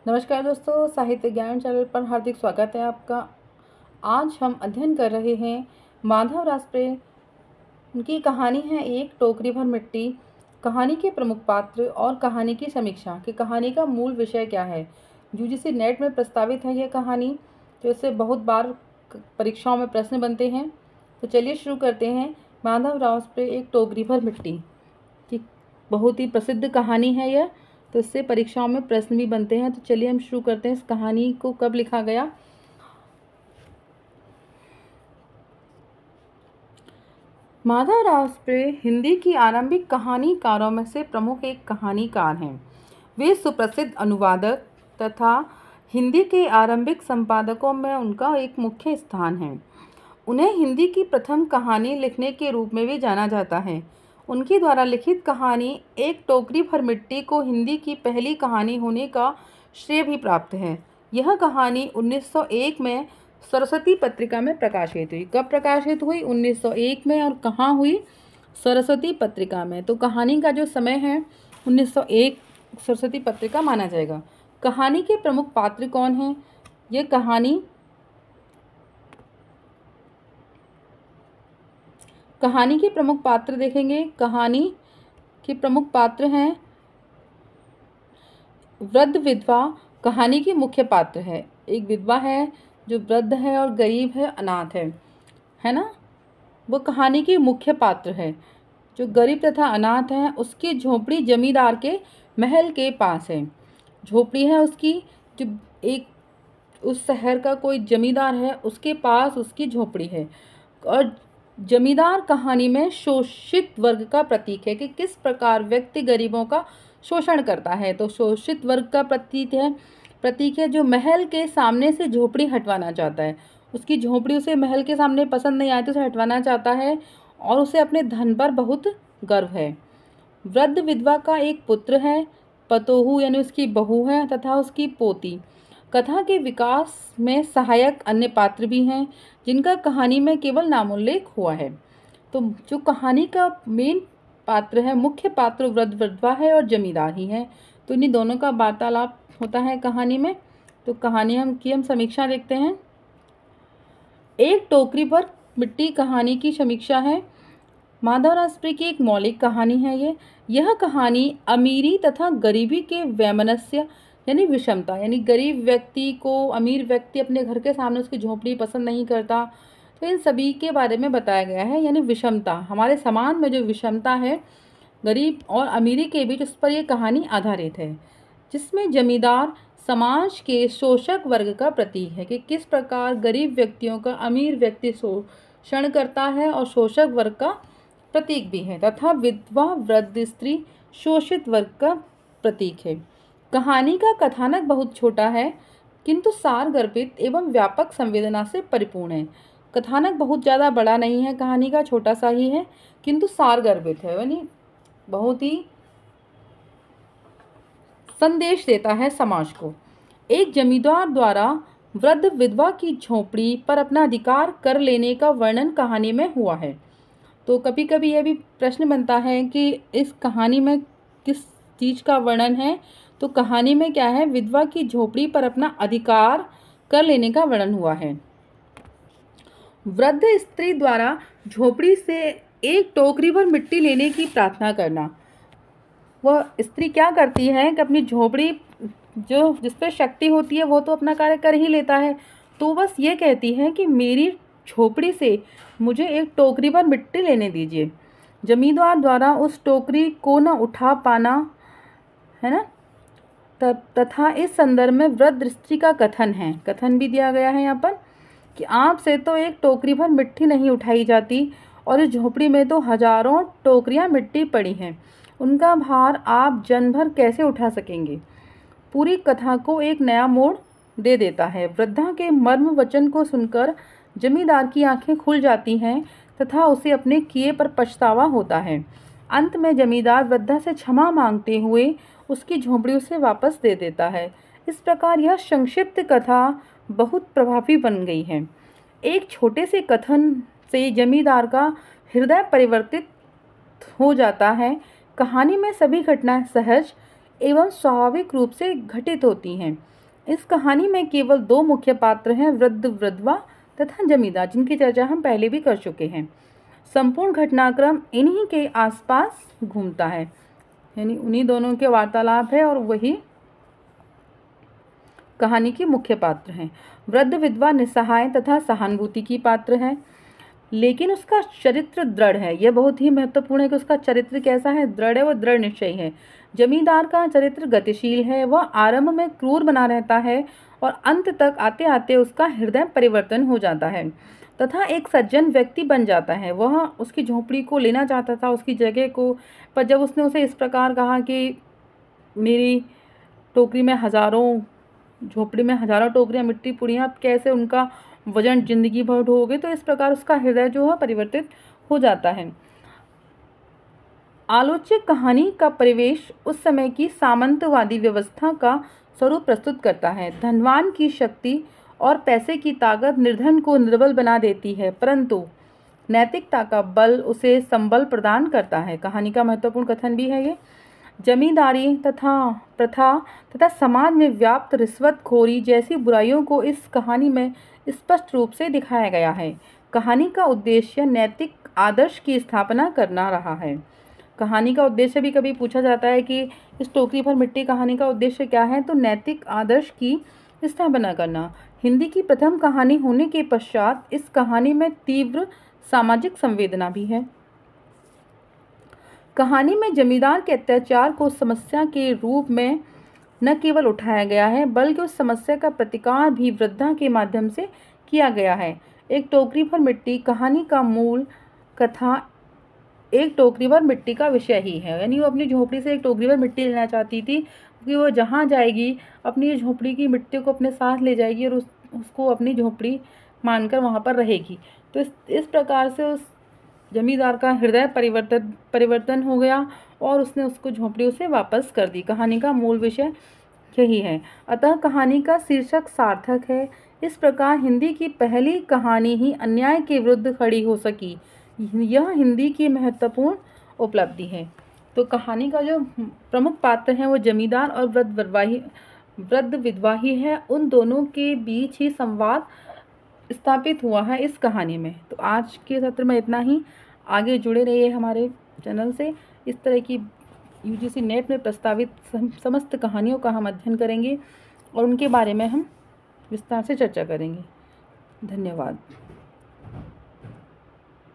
नमस्कार दोस्तों, साहित्य ज्ञान चैनल पर हार्दिक स्वागत है आपका। आज हम अध्ययन कर रहे हैं माधव रासप्रे। उनकी कहानी है एक टोकरी भर मिट्टी। कहानी के प्रमुख पात्र और कहानी की समीक्षा कि कहानी का मूल विषय क्या है। यूजीसी नेट में प्रस्तावित है यह कहानी, तो इससे बहुत बार परीक्षाओं में प्रश्न बनते हैं। तो चलिए शुरू करते हैं। माधव रासप्रे एक टोकरी भर मिट्टी की बहुत ही प्रसिद्ध कहानी है यह, तो इससे परीक्षाओं में प्रश्न भी बनते हैं। तो चलिए हम शुरू करते हैं। इस कहानी को कब लिखा गया? माधव रासप्रे हिंदी की आरंभिक कहानीकारों में से प्रमुख एक कहानीकार हैं। वे सुप्रसिद्ध अनुवादक तथा हिंदी के आरंभिक संपादकों में उनका एक मुख्य स्थान है। उन्हें हिंदी की प्रथम कहानी लिखने के रूप में भी जाना जाता है। उनके द्वारा लिखित कहानी एक टोकरी भर मिट्टी को हिंदी की पहली कहानी होने का श्रेय भी प्राप्त है। यह कहानी 1901 में सरस्वती पत्रिका में प्रकाशित हुई। कब प्रकाशित हुई? 1901 में। और कहाँ हुई? सरस्वती पत्रिका में। तो कहानी का जो समय है 1901 सरस्वती पत्रिका माना जाएगा। कहानी के प्रमुख पात्र कौन हैं? ये कहानी के प्रमुख पात्र देखेंगे। कहानी के प्रमुख पात्र हैं वृद्ध विधवा। कहानी की मुख्य पात्र है। एक विधवा है जो वृद्ध है और गरीब है, अनाथ है ना। वो कहानी की मुख्य पात्र है। जो गरीब तथा अनाथ है, उसकी झोपड़ी जमींदार के महल के पास है। झोपड़ी है उसकी, जो एक उस शहर का कोई जमींदार है उसके पास उसकी झोपड़ी है। और जमींदार कहानी में शोषित वर्ग का प्रतीक है कि किस प्रकार व्यक्ति गरीबों का शोषण करता है। तो शोषित वर्ग का प्रतीक है जो महल के सामने से झोपड़ी हटवाना चाहता है। उसकी झोपड़ी उसे महल के सामने पसंद नहीं आती, उसे हटवाना चाहता है और उसे अपने धन पर बहुत गर्व है। वृद्ध विधवा का एक पुत्र है, पतोहू यानी उसकी बहू है तथा उसकी पोती। कथा के विकास में सहायक अन्य पात्र भी हैं जिनका कहानी में केवल नामोल्लेख हुआ है। तो जो कहानी का मेन पात्र है, मुख्य पात्र वृद्ध विधवा है और जमींदार ही है। तो इन्हीं दोनों का वार्तालाप होता है कहानी में। तो कहानी हम समीक्षा देखते हैं। एक टोकरी पर मिट्टी कहानी की समीक्षा है। माधव रासप्रे की एक मौलिक कहानी है यह कहानी अमीरी तथा गरीबी के वैमनस्य यानी विषमता, यानी गरीब व्यक्ति को अमीर व्यक्ति अपने घर के सामने उसकी झोपड़ी पसंद नहीं करता, तो इन सभी के बारे में बताया गया है। यानी विषमता, हमारे समाज में जो विषमता है गरीब और अमीरी के बीच, उस पर यह कहानी आधारित है। जिसमें जमींदार समाज के शोषक वर्ग का प्रतीक है कि किस प्रकार गरीब व्यक्तियों का अमीर व्यक्ति शोषण करता है और शोषक वर्ग का प्रतीक भी है, तथा विधवा वृद्ध स्त्री शोषित वर्ग का प्रतीक है। कहानी का कथानक बहुत छोटा है किंतु सारगर्भित एवं व्यापक संवेदना से परिपूर्ण है। कथानक बहुत ज़्यादा बड़ा नहीं है, कहानी का छोटा सा ही है किंतु सारगर्भित है, यानी बहुत ही संदेश देता है समाज को। एक जमींदार द्वारा वृद्ध विधवा की झोपड़ी पर अपना अधिकार कर लेने का वर्णन कहानी में हुआ है। तो कभी कभी यह भी प्रश्न बनता है कि इस कहानी में किस चीज़ का वर्णन है। तो कहानी में क्या है? विधवा की झोपड़ी पर अपना अधिकार कर लेने का वर्णन हुआ है। वृद्ध स्त्री द्वारा झोपड़ी से एक टोकरी भर मिट्टी लेने की प्रार्थना करना। वह स्त्री क्या करती है कि अपनी झोपड़ी जो जिस पर शक्ति होती है वो तो अपना कार्य कर ही लेता है, तो बस ये कहती है कि मेरी झोपड़ी से मुझे एक टोकरी भर मिट्टी लेने दीजिए। जमींदार द्वारा उस टोकरी को न उठा पाना, है ना, तथा इस संदर्भ में वृद्ध स्त्री का कथन भी दिया गया है यहाँ पर कि आपसे तो एक टोकरी भर मिट्टी नहीं उठाई जाती और इस झोपड़ी में तो हजारों टोकरियाँ मिट्टी पड़ी हैं, उनका भार आप जन भर कैसे उठा सकेंगे। पूरी कथा को एक नया मोड़ दे देता है। वृद्धा के मर्म वचन को सुनकर जमींदार की आंखें खुल जाती हैं तथा उसे अपने किए पर पछतावा होता है। अंत में जमींदार वृद्धा से क्षमा मांगते हुए उसकी झोंपड़ी उसे वापस दे देता है। इस प्रकार यह संक्षिप्त कथा बहुत प्रभावी बन गई है। एक छोटे से कथन से जमींदार का हृदय परिवर्तित हो जाता है। कहानी में सभी घटनाएं सहज एवं स्वाभाविक रूप से घटित होती हैं। इस कहानी में केवल 2 मुख्य पात्र हैं, वृद्ध विधवा तथा जमींदार, जिनकी चर्चा हम पहले भी कर चुके हैं। संपूर्ण घटनाक्रम इन्हीं के आसपास घूमता है, यानी उन्हीं दोनों के वार्तालाप है और वही कहानी के मुख्य पात्र हैं। वृद्ध विधवा निस्सहाय तथा सहानुभूति की पात्र है, लेकिन उसका चरित्र दृढ़ है। यह बहुत ही महत्वपूर्ण है कि उसका चरित्र कैसा है, दृढ़ है, वह दृढ़ निश्चयी है। जमींदार का चरित्र गतिशील है, वह आरंभ में क्रूर बना रहता है और अंत तक आते आते उसका हृदय परिवर्तन हो जाता है तथा एक सज्जन व्यक्ति बन जाता है। वह उसकी झोपड़ी को लेना चाहता था, उसकी जगह को, पर जब उसने उसे इस प्रकार कहा कि मेरी टोकरी में हज़ारों झोपड़ी में हज़ारों टोकरियाँ मिट्टी पुड़ियाँ, अब कैसे उनका वजन जिंदगी भर ढोगे, तो इस प्रकार उसका हृदय जो है परिवर्तित हो जाता है। आलोच्य कहानी का परिवेश उस समय की सामंतवादी व्यवस्था का स्वरूप प्रस्तुत करता है। धनवान की शक्ति और पैसे की ताकत निर्धन को निर्बल बना देती है, परंतु नैतिकता का बल उसे संबल प्रदान करता है। कहानी का महत्वपूर्ण कथन भी है ये। जमींदारी तथा प्रथा तथा समाज में व्याप्त रिश्वतखोरी जैसी बुराइयों को इस कहानी में स्पष्ट रूप से दिखाया गया है। कहानी का उद्देश्य नैतिक आदर्श की स्थापना करना रहा है। कहानी का उद्देश्य भी कभी पूछा जाता है कि इस टोकरी भर मिट्टी कहानी का उद्देश्य क्या है, तो नैतिक आदर्श की स्थापना करना। हिंदी की प्रथम कहानी होने के पश्चात इस कहानी में तीव्र सामाजिक संवेदना भी है। कहानी में जमींदार के अत्याचार को समस्या के रूप में न केवल उठाया गया है, बल्कि उस समस्या का प्रतिकार भी वृद्धा के माध्यम से किया गया है। एक टोकरी भर मिट्टी कहानी का मूल कथा एक टोकरी भर मिट्टी का विषय ही है, यानी वो अपनी झोपड़ी से एक टोकरी भर मिट्टी लेना चाहती थी, क्योंकि वो जहाँ जाएगी अपनी झोपड़ी की मिट्टी को अपने साथ ले जाएगी और उसको अपनी झोपड़ी मानकर वहाँ पर रहेगी। तो इस प्रकार से उस जमींदार का हृदय परिवर्तन हो गया और उसने उसको झोपड़ी उसे वापस कर दी। कहानी का मूल विषय यही है, अतः कहानी का शीर्षक सार्थक है। इस प्रकार हिंदी की पहली कहानी ही अन्याय के विरुद्ध खड़ी हो सकी, यह हिंदी की महत्वपूर्ण उपलब्धि है। तो कहानी का जो प्रमुख पात्र हैं वो जमींदार और वृद्ध विधवा ही है। उन दोनों के बीच ही संवाद स्थापित हुआ है इस कहानी में। तो आज के सत्र में इतना ही। आगे जुड़े रहिए हमारे चैनल से। इस तरह की यूजीसी नेट में प्रस्तावित समस्त कहानियों का हम अध्ययन करेंगे और उनके बारे में हम विस्तार से चर्चा करेंगे। धन्यवाद।